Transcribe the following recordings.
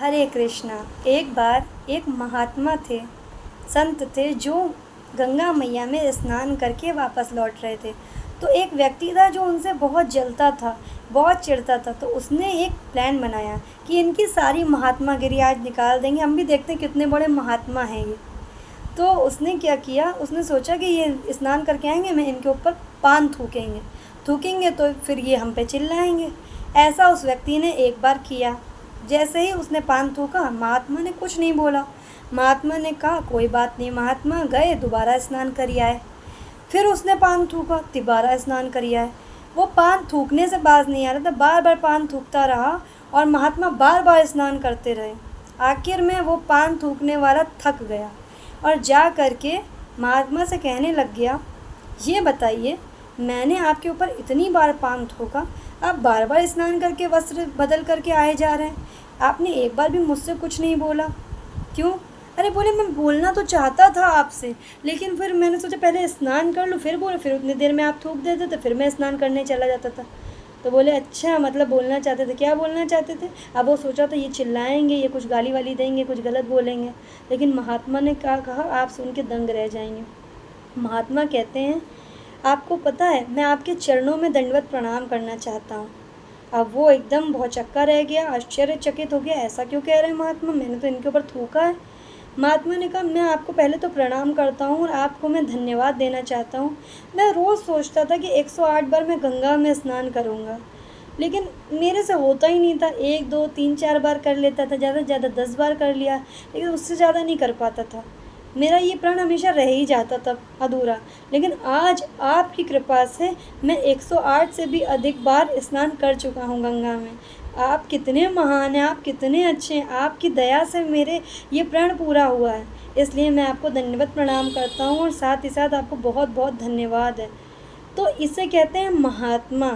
हरे कृष्णा। एक बार एक महात्मा थे, संत थे, जो गंगा मैया में स्नान करके वापस लौट रहे थे। तो एक व्यक्ति था जो उनसे बहुत जलता था, बहुत चिढ़ता था। तो उसने एक प्लान बनाया कि इनकी सारी महात्मागिरी आज निकाल देंगे, हम भी देखते हैं कितने बड़े महात्मा हैं ये। तो उसने क्या किया, उसने सोचा कि ये स्नान करके आएंगे, मैं इनके ऊपर पान थूकेंगे तो फिर ये हम पे चिल्लाएंगे। ऐसा उस व्यक्ति ने एक बार किया। जैसे ही उसने पान थूका, महात्मा ने कुछ नहीं बोला। महात्मा ने कहा कोई बात नहीं। महात्मा गए, दोबारा स्नान कर आए। फिर उसने पान थूका, दोबारा स्नान कर आए। वो पान थूकने से बाज नहीं आ रहा था, बार बार पान थूकता रहा और महात्मा बार बार स्नान करते रहे। आखिर में वो पान थूकने वाला थक गया और जा कर के महात्मा से कहने लग गया, ये बताइए, मैंने आपके ऊपर इतनी बार पान थूका, आप बार बार स्नान करके वस्त्र बदल करके आए जा रहे हैं, आपने एक बार भी मुझसे कुछ नहीं बोला, क्यों? अरे बोले, मैं बोलना तो चाहता था आपसे, लेकिन फिर मैंने सोचा पहले स्नान कर लूँ फिर बोलो। फिर उतनी देर में आप थूक देते तो फिर मैं स्नान करने चला जाता था। तो बोले अच्छा, मतलब बोलना चाहते थे, क्या बोलना चाहते थे? अब वो सोचा था ये चिल्लाएंगे, ये कुछ गाली वाली देंगे, कुछ गलत बोलेंगे, लेकिन महात्मा ने क्या कहा, आप सुन के दंग रह जाएंगे। महात्मा कहते हैं, आपको पता है, मैं आपके चरणों में दंडवत प्रणाम करना चाहता हूँ। अब वो एकदम भौचक्का रह गया, आश्चर्यचकित हो गया, ऐसा क्यों कह रहे हैं महात्मा, मैंने तो इनके ऊपर थूका है। महात्मा ने कहा, मैं आपको पहले तो प्रणाम करता हूँ और आपको मैं धन्यवाद देना चाहता हूँ। मैं रोज़ सोचता था कि 108 बार मैं गंगा में स्नान करूँगा, लेकिन मेरे से होता ही नहीं था। 1 2 3 4 बार कर लेता था, ज़्यादा से ज़्यादा 10 बार कर लिया, लेकिन उससे ज़्यादा नहीं कर पाता था। मेरा ये प्रण हमेशा रह ही जाता था अधूरा। लेकिन आज आपकी कृपा से मैं 108 से भी अधिक बार स्नान कर चुका हूँ गंगा में। आप कितने महान हैं, आप कितने अच्छे हैं, आपकी दया से मेरे ये प्रण पूरा हुआ है, इसलिए मैं आपको दंडवत प्रणाम करता हूँ और साथ ही साथ आपको बहुत बहुत धन्यवाद है। तो इसे कहते हैं महात्मा।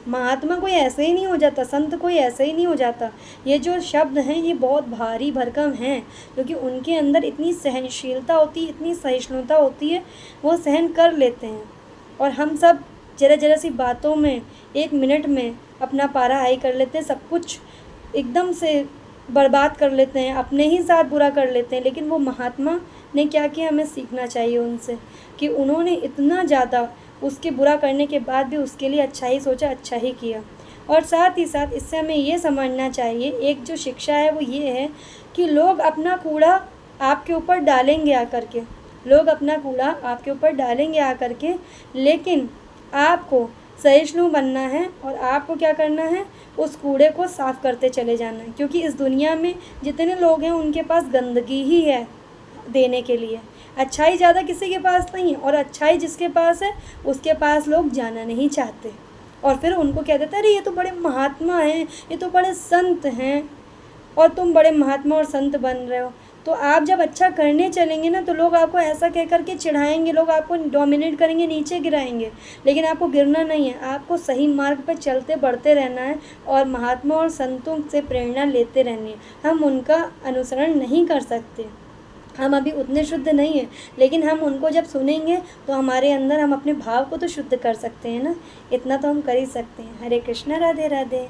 महात्मा कोई ऐसे ही नहीं हो जाता, संत कोई ऐसे ही नहीं हो जाता। ये जो शब्द हैं ये बहुत भारी भरकम हैं, क्योंकि उनके अंदर इतनी सहनशीलता होती है, इतनी सहिष्णुता होती है, वो सहन कर लेते हैं। और हम सब जरा जरा सी बातों में 1 मिनट में अपना पारा हाई कर लेते हैं, सब कुछ एकदम से बर्बाद कर लेते हैं, अपने ही साथ बुरा कर लेते हैं। लेकिन वो महात्मा ने क्या किया, हमें सीखना चाहिए उनसे कि उन्होंने इतना ज़्यादा उसके बुरा करने के बाद भी उसके लिए अच्छा ही सोचा, अच्छा ही किया। और साथ ही साथ इससे हमें ये समझना चाहिए, एक जो शिक्षा है वो ये है कि लोग अपना कूड़ा आपके ऊपर डालेंगे आकर के, लोग अपना कूड़ा आपके ऊपर डालेंगे आकर के, लेकिन आपको सहिष्णु बनना है और आपको क्या करना है, उस कूड़े को साफ़ करते चले जाना है। क्योंकि इस दुनिया में जितने लोग हैं उनके पास गंदगी ही है देने के लिए, अच्छाई ज़्यादा किसी के पास नहीं है। और अच्छाई जिसके पास है उसके पास लोग जाना नहीं चाहते, और फिर उनको कह देते हैं, अरे ये तो बड़े महात्मा हैं, ये तो बड़े संत हैं, और तुम बड़े महात्मा और संत बन रहे हो। तो आप जब अच्छा करने चलेंगे ना, तो लोग आपको ऐसा कह कर के चिढ़ाएंगे, लोग आपको डोमिनेट करेंगे, नीचे गिराएंगे, लेकिन आपको गिरना नहीं है, आपको सही मार्ग पर चलते बढ़ते रहना है और महात्मा और संतों से प्रेरणा लेते रहनी है। हम उनका अनुसरण नहीं कर सकते, हम अभी उतने शुद्ध नहीं हैं, लेकिन हम उनको जब सुनेंगे तो हमारे अंदर हम अपने भाव को तो शुद्ध कर सकते हैं ना, इतना तो हम कर ही सकते हैं। हरे कृष्णा, राधे राधे।